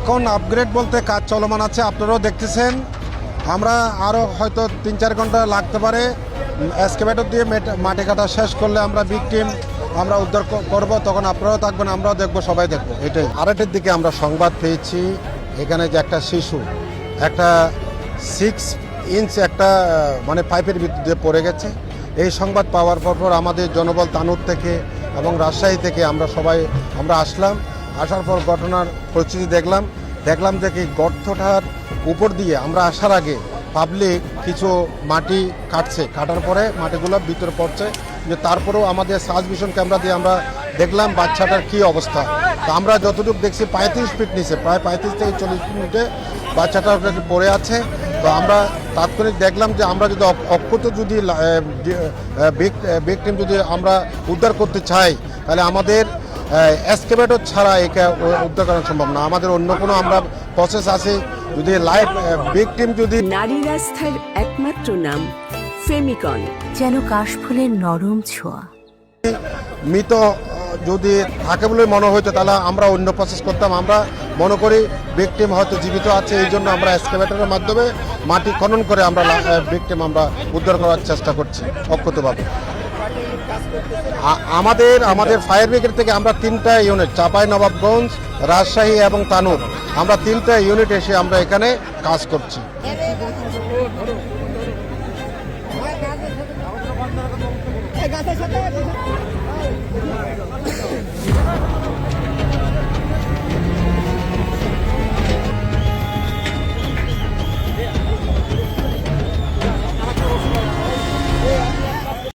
এখন আপগ্রেড বলতে কাজ চলমান আছে, আপনারাও দেখতেছেন। আমরা আরও হয়তো 3-4 ঘন্টা লাগতে পারে। এক্সকাভেটর দিয়ে মাটি কাটা শেষ করলে আমরা বিগ টিম আমরা উদ্ধার করব, তখন আপনারাও থাকবেন, আমরাও দেখব, সবাই দেখব। এটাই 8টার দিকে আমরা সংবাদ পেয়েছি এখানে যে একটা শিশু একটা 6 ইঞ্চ একটা মানে পাইপের ভিতরে পড়ে গেছে। এই সংবাদ পাওয়ার পর আমাদের জনবল তানুর থেকে এবং রাজশাহী থেকে আমরা সবাই আসলাম। আসার পর ঘটনার পরিস্থিতি দেখলাম যে কি গর্তটার উপর দিয়ে আমরা আসার আগে পাবলিক কিছু মাটি কাটার পরে মাটিগুলো ভিতরে পড়ছে। যে তারপরেও আমাদের সার্চ ভিশন ক্যামেরা দিয়ে আমরা দেখলাম বাচ্চাটার কি অবস্থা। তো আমরা যতটুকু দেখছি 35 ফিট নিচে, প্রায় 35 থেকে 40 ফিট নিচে বাচ্চাটা পড়ে আছে। তো আমরা তাৎক্ষণিক দেখলাম যে আমরা যদি অক্ষত যদি বিগ টিম যদি আমরা উদ্ধার করতে চাই, তাহলে আমাদের এক্সকাভেটর ছাড়া একে উদ্ধার করা সম্ভব না। আমাদের অন্য কোনো আমরা প্রসেস আছে। যদি লাইভ বিগ টিম যদি নারী রাস্তার একমাত্র নাম ফেমিকন, যেন কাশফুলের নরম ছোঁয়া। মৃত যদি থাকে বলে মনে হইতো, তাহলে আমরা অন্য প্রসেস করতাম। আমরা মনে করি বিগ টিম হয়তো জীবিত আছে, এই জন্য আমরা এক্সকাভেটরের মাধ্যমে মাটি খনন করে আমরা বিগ টিম আমরা উদ্ধার করার চেষ্টা করছি অক্ষতভাবে। আমাদের ফায়ার ব্রিগেড থেকে আমরা 3টা ইউনিট, চাঁপাইনবাবগঞ্জ, রাজশাহী এবং তানুর, আমরা 3টা ইউনিট এসে আমরা এখানে কাজ করছি।